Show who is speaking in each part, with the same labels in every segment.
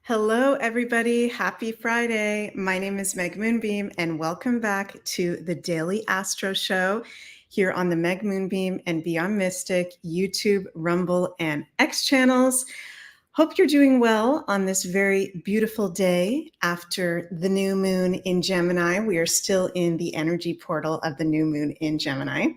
Speaker 1: Hello, everybody. Happy Friday. My name is Meg Moonbeam, and welcome back to the Daily Astro Show here on the Meg Moonbeam and Beyond Mystic YouTube, Rumble, and X channels. Hope you're doing well on this very beautiful day after the new moon in Gemini. We are still in the energy portal of the new moon in Gemini.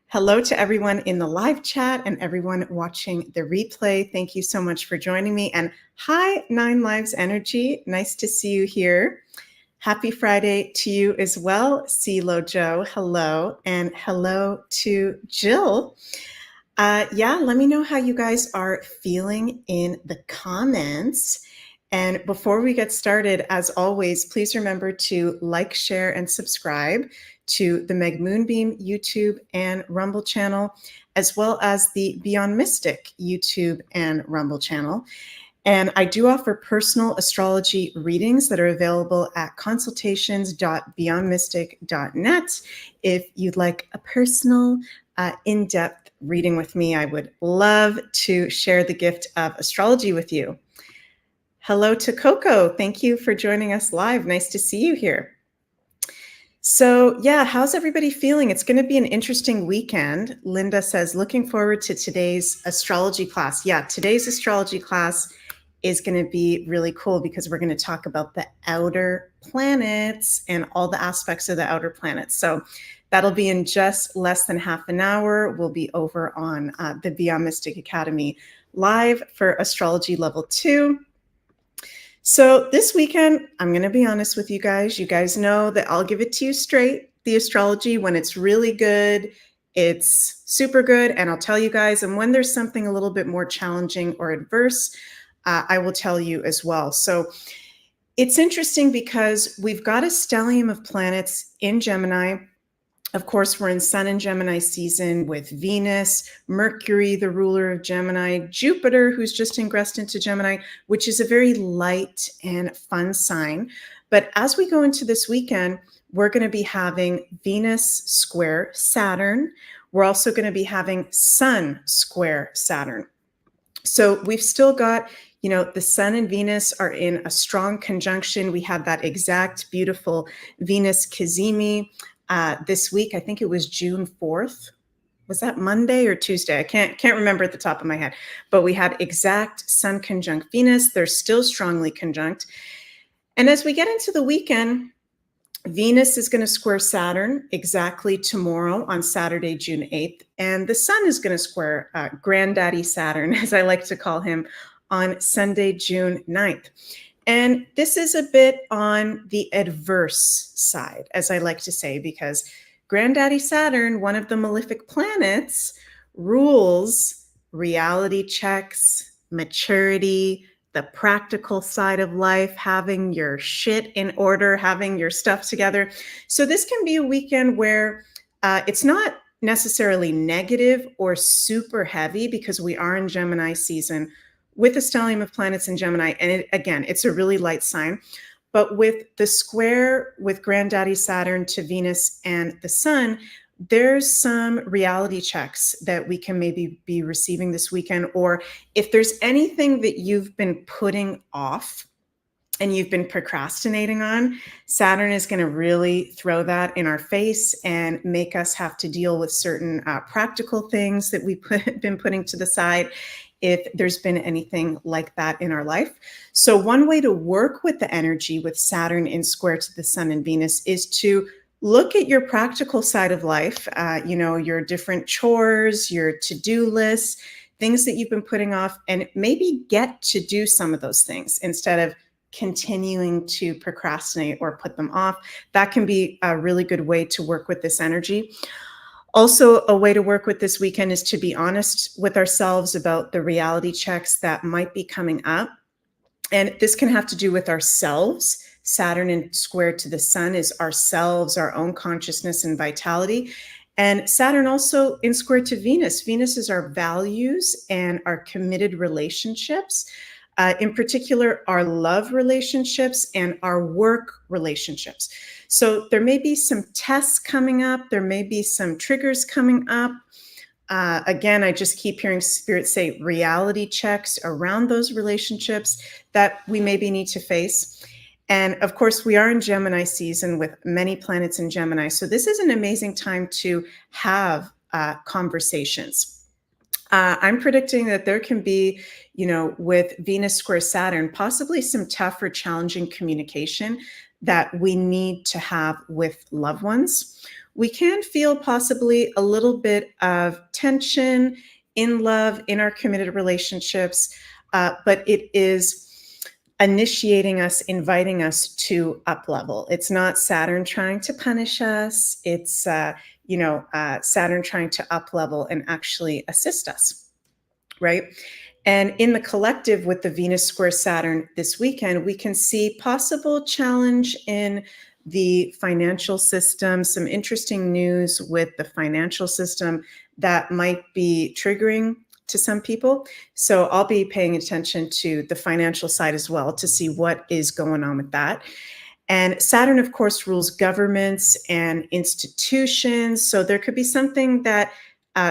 Speaker 1: Hello to everyone in the live chat and everyone watching the replay. Thank you so much for joining me. And hi, Nine Lives Energy. Nice to see you here. Happy Friday to you as well. CeeLo Joe, hello. And hello to Jill. Let me know how you guys are feeling in the comments. And before we get started, as always, please remember to like, share, and subscribe to the Meg Moonbeam YouTube and Rumble channel, as well as the Beyond Mystic YouTube and Rumble channel. And I do offer personal astrology readings that are available at consultations.beyondmystic.net. If you'd like a personal, in-depth reading with me, I would love to share the gift of astrology with you. Hello to Coco. Thank you for joining us live. Nice to see you here. So how's everybody feeling? It's going to be an interesting weekend. Linda says, looking forward to today's astrology class. Yeah, today's astrology class is going to be really cool because we're going to talk about the outer planets and all the aspects of the outer planets. So that'll be in just less than half an hour. We'll be over on the Beyond Mystic Academy live for Astrology Level 2. So this weekend, I'm going to be honest with you guys. You guys know that I'll give it to you straight, the astrology, when it's really good, it's super good, and I'll tell you guys. And when there's something a little bit more challenging or adverse, I will tell you as well. So it's interesting because we've got a stellium of planets in Gemini. Of course, we're in Sun and Gemini season with Venus, Mercury, the ruler of Gemini, Jupiter, who's just ingressed into Gemini, which is a very light and fun sign. But as we go into this weekend, we're going to be having Venus square Saturn. We're also going to be having Sun square Saturn. So we've still got, the Sun and Venus are in a strong conjunction. We had that exact beautiful Venus Cazimi this week. I think it was June 4th. Was that Monday or Tuesday? I can't remember at the top of my head, but we had exact Sun conjunct Venus. They're still strongly conjunct. And as we get into the weekend, Venus is going to square Saturn exactly tomorrow on Saturday, June 8th. And the Sun is going to square Granddaddy Saturn, as I like to call him, on Sunday, June 9th. And this is a bit on the adverse side, as I like to say, because Granddaddy Saturn, one of the malefic planets, rules reality checks, maturity, the practical side of life, having your shit in order, having your stuff together. So this can be a weekend where it's not necessarily negative or super heavy because we are in Gemini season with the stellium of planets in Gemini. And it's a really light sign. But with the square with Granddaddy Saturn to Venus and the Sun, there's some reality checks that we can maybe be receiving this weekend. Or if there's anything that you've been putting off and you've been procrastinating on, Saturn is going to really throw that in our face and make us have to deal with certain practical things that we've been putting to the side, if there's been anything like that in our life. So one way to work with the energy with Saturn in square to the Sun and Venus is to look at your practical side of life, your different chores, your to-do lists, things that you've been putting off, and maybe get to do some of those things instead of continuing to procrastinate or put them off. That can be a really good way to work with this energy. Also, a way to work with this weekend is to be honest with ourselves about the reality checks that might be coming up. And this can have to do with ourselves. Saturn in square to the Sun is ourselves, our own consciousness and vitality. And Saturn also in square to Venus. Venus is our values and our committed relationships. In particular, our love relationships and our work relationships. So there may be some tests coming up. There may be some triggers coming up. Again, I just keep hearing Spirit say reality checks around those relationships that we maybe need to face. And of course, we are in Gemini season with many planets in Gemini. So this is an amazing time to have conversations. I'm predicting that there can be, with Venus square Saturn, possibly some tough or challenging communication that we need to have with loved ones. We can feel possibly a little bit of tension in love, in our committed relationships, but it is initiating us, inviting us to up level. It's not Saturn trying to punish us. It's Saturn trying to up level and actually assist us, right? And in the collective with the Venus square Saturn this weekend, we can see possible challenge in the financial system, some interesting news with the financial system that might be triggering to some people. So I'll be paying attention to the financial side as well to see what is going on with that. And Saturn, of course, rules governments and institutions. So there could be something that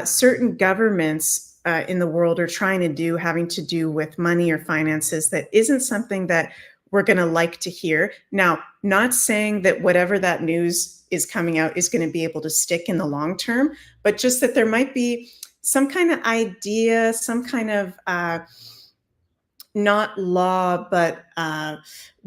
Speaker 1: certain governments in the world are trying to do, having to do with money or finances, that isn't something that we're going to like to hear. Now, not saying that whatever that news is coming out is going to be able to stick in the long term, but just that there might be some kind of idea, some kind of not law, but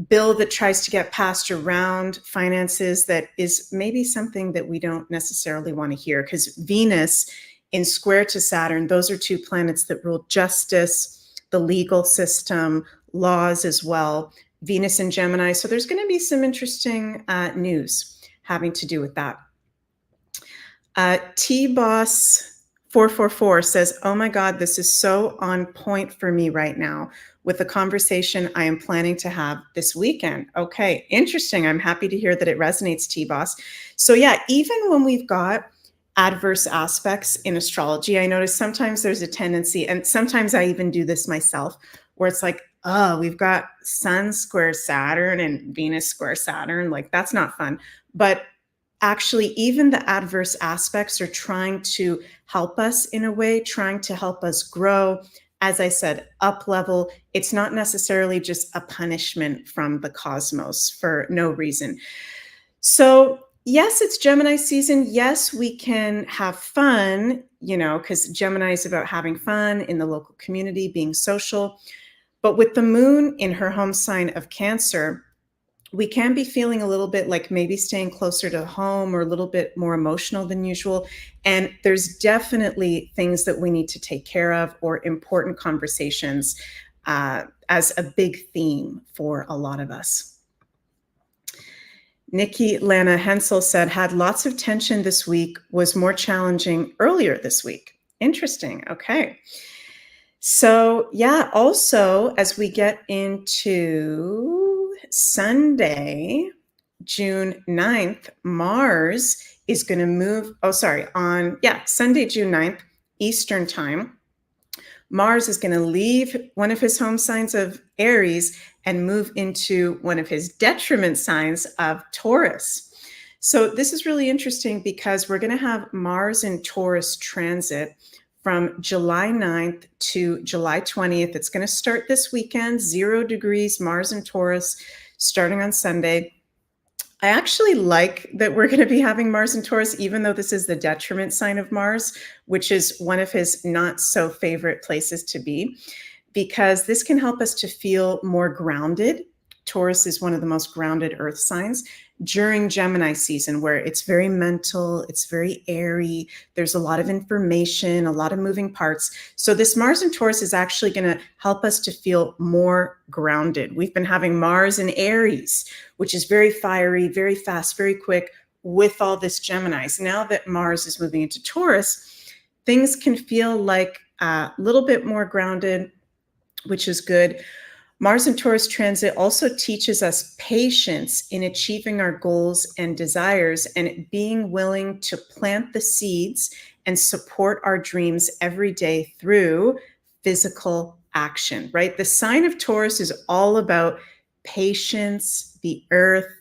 Speaker 1: bill that tries to get passed around finances that is maybe something that we don't necessarily want to hear, because Venus in square to Saturn, those are two planets that rule justice, the legal system, laws as well. Venus in Gemini. So there's going to be some interesting news having to do with that. T-Boss 444 says, oh my God, this is so on point for me right now with the conversation I am planning to have this weekend. Okay, interesting. I'm happy to hear that it resonates, T-Boss. So yeah, even when we've got adverse aspects in astrology, I notice sometimes there's a tendency, and sometimes I even do this myself, where it's like, oh, we've got Sun square Saturn and Venus square Saturn. Like, that's not fun. But actually, even the adverse aspects are trying to help us in a way, trying to help us grow. As I said, up level. It's not necessarily just a punishment from the cosmos for no reason. So yes, it's Gemini season. Yes, we can have fun, because Gemini is about having fun in the local community, being social. But with the moon in her home sign of Cancer, we can be feeling a little bit like maybe staying closer to home or a little bit more emotional than usual. And there's definitely things that we need to take care of, or important conversations as a big theme for a lot of us. Nikki Lana Hensel said, had lots of tension this week, was more challenging earlier this week. Interesting. Okay. So yeah, also as we get into Sunday, June 9th, Mars is going to move, Sunday, June 9th, Eastern time. Mars is going to leave one of his home signs of Aries and move into one of his detriment signs of Taurus. So this is really interesting because we're going to have Mars in Taurus transit from July 9th to July 20th. It's going to start this weekend, 0 degrees, Mars in Taurus, starting on Sunday. I actually like that we're going to be having Mars in Taurus, even though this is the detriment sign of Mars, which is one of his not so favorite places to be, because this can help us to feel more grounded. Taurus is one of the most grounded earth signs during Gemini season, where it's very mental, it's very airy, there's a lot of information, a lot of moving parts. So this Mars in Taurus is actually going to help us to feel more grounded. We've been having Mars in Aries, which is very fiery, very fast, very quick, with all this Geminis. Now that Mars is moving into Taurus, things can feel like a little bit more grounded, which is good. Mars in Taurus transit also teaches us patience in achieving our goals and desires, and being willing to plant the seeds and support our dreams every day through physical action, right? The sign of Taurus is all about patience, the earth,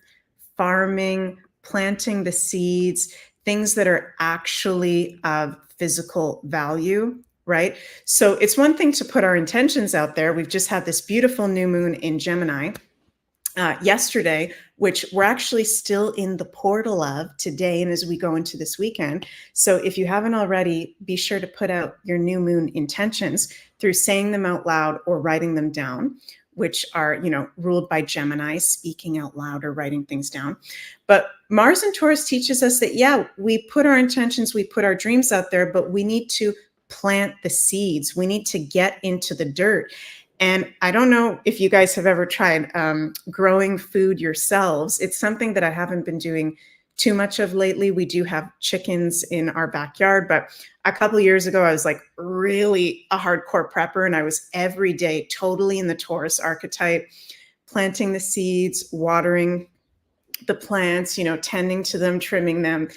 Speaker 1: farming, planting the seeds, things that are actually of physical value, right? So it's one thing to put our intentions out there. We've just had this beautiful new moon in Gemini yesterday, which we're actually still in the portal of today and as we go into this weekend. So if you haven't already, be sure to put out your new moon intentions through saying them out loud or writing them down, which are, ruled by Gemini, speaking out loud or writing things down. But Mars and Taurus teaches us that, yeah, we put our intentions, we put our dreams out there, but we need to plant the seeds. We need to get into the dirt. And I don't know if you guys have ever tried growing food yourselves. It's something that I haven't been doing too much of lately. We do have chickens in our backyard, but a couple of years ago, I was like really a hardcore prepper, and I was every day totally in the Taurus archetype, planting the seeds, watering the plants, tending to them, trimming them.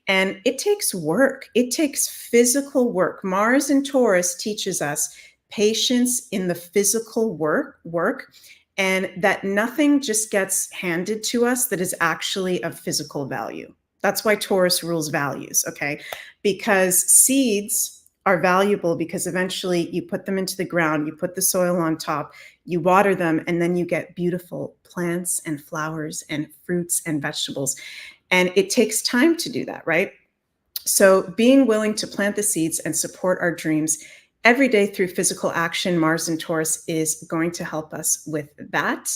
Speaker 1: And it takes work. It takes physical work. Mars and Taurus teaches us patience in the physical work, and that nothing just gets handed to us that is actually of physical value. That's why Taurus rules values, okay? Because seeds are valuable because eventually you put them into the ground, you put the soil on top, you water them, and then you get beautiful plants and flowers and fruits and vegetables. And it takes time to do that, right? So being willing to plant the seeds and support our dreams every day through physical action, Mars and Taurus is going to help us with that.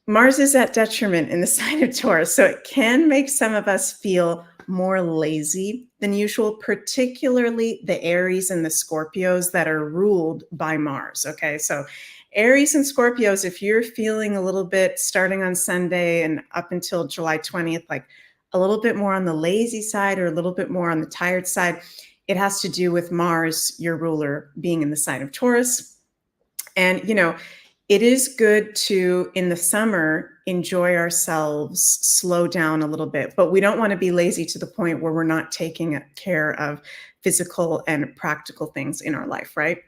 Speaker 1: Mars is at detriment in the sign of Taurus, so it can make some of us feel more lazy than usual, particularly the Aries and the Scorpios that are ruled by Mars. Okay, so Aries and Scorpios, if you're feeling a little bit starting on Sunday and up until July 20th, like a little bit more on the lazy side or a little bit more on the tired side, it has to do with Mars, your ruler, being in the sign of Taurus. And, it is good to, in the summer, enjoy ourselves, slow down a little bit, but we don't want to be lazy to the point where we're not taking care of physical and practical things in our life, right?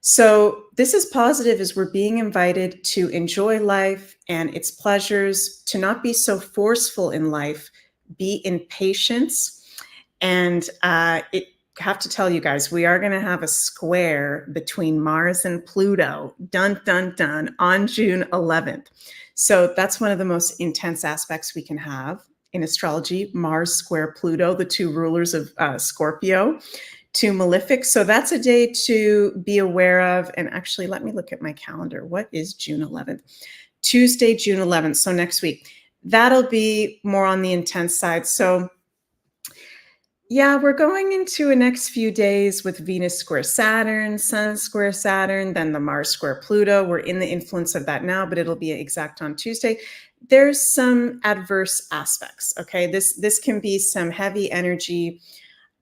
Speaker 1: So this is positive as we're being invited to enjoy life and its pleasures, to not be so forceful in life, be in patience. And it have to tell you guys, we are going to have a square between Mars and Pluto, dun, dun, dun, on June 11th. So that's one of the most intense aspects we can have in astrology, Mars square Pluto, the two rulers of Scorpio, to Malefic. So that's a day to be aware of. And actually, let me look at my calendar. What is June 11th? Tuesday, June 11th. So next week. That'll be more on the intense side. So yeah, we're going into a next few days with Venus square Saturn, Sun square Saturn, then the Mars square Pluto. We're in the influence of that now, but it'll be exact on Tuesday. There's some adverse aspects, okay? This can be some heavy energy,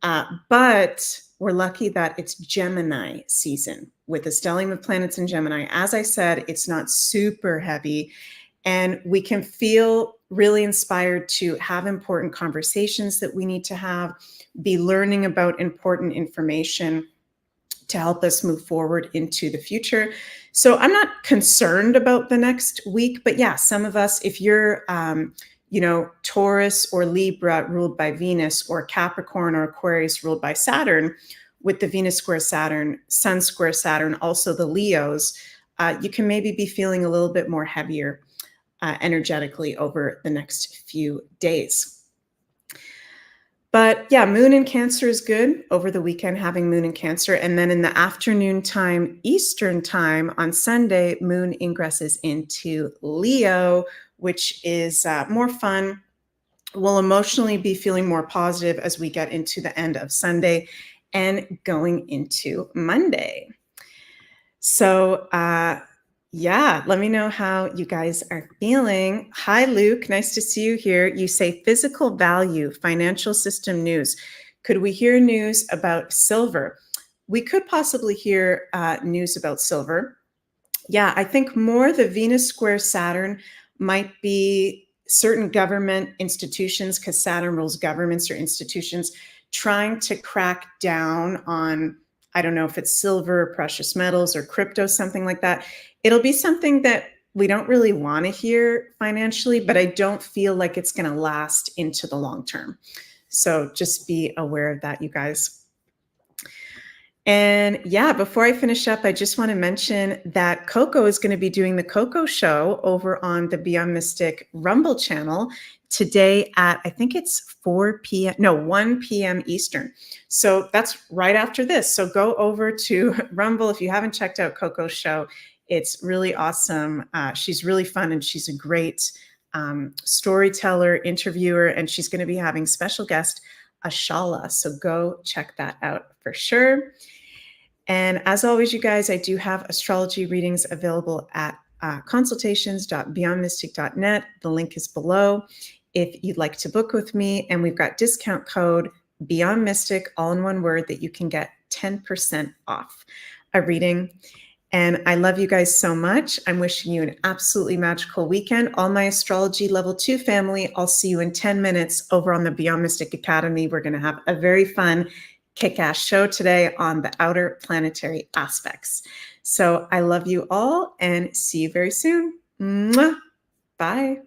Speaker 1: but we're lucky that it's Gemini season with the stellium of planets in Gemini. As I said, it's not super heavy, and we can feel really inspired to have important conversations that we need to have, be learning about important information to help us move forward into the future. So I'm not concerned about the next week, but yeah, some of us, if you're, Taurus or Libra ruled by Venus, or Capricorn or Aquarius ruled by Saturn, with the Venus square Saturn, Sun square Saturn, also the Leos, you can maybe be feeling a little bit more heavier energetically over the next few days. But yeah, Moon in Cancer is good over the weekend, having Moon in Cancer. And then in the afternoon time, Eastern time on Sunday, Moon ingresses into Leo, which is more fun. We'll emotionally be feeling more positive as we get into the end of Sunday and going into Monday. So, yeah, let me know how you guys are feeling. Hi, Luke. Nice to see you here. You say physical value, financial system news. Could we hear news about silver? We could possibly hear news about silver. Yeah, I think more the Venus square Saturn might be certain government institutions, because Saturn rules governments or institutions, trying to crack down on, I don't know if it's silver, precious metals, or crypto, something like that. It'll be something that we don't really want to hear financially, but I don't feel like it's going to last into the long term. So just be aware of that, you guys. And yeah, before I finish up, I just want to mention that Coco is going to be doing the Coco Show over on the Beyond Mystic Rumble channel today at, I think it's 4 p.m. No, 1 p.m. Eastern. So that's right after this. So go over to Rumble if you haven't checked out Coco's show. It's really awesome. She's really fun, and she's a great storyteller, interviewer, and she's going to be having special guest Ashala. So go check that out for sure. And as always, you guys, I do have astrology readings available at consultations.beyondmystic.net. The link is below if you'd like to book with me. And we've got discount code Beyond Mystic, all in one word, that you can get 10% off a reading. And I love you guys so much. I'm wishing you an absolutely magical weekend. All my astrology level 2 family, I'll see you in 10 minutes over on the Beyond Mystic Academy. We're going to have a very fun kick-ass show today on the outer planetary aspects. So I love you all and see you very soon. Mwah. Bye.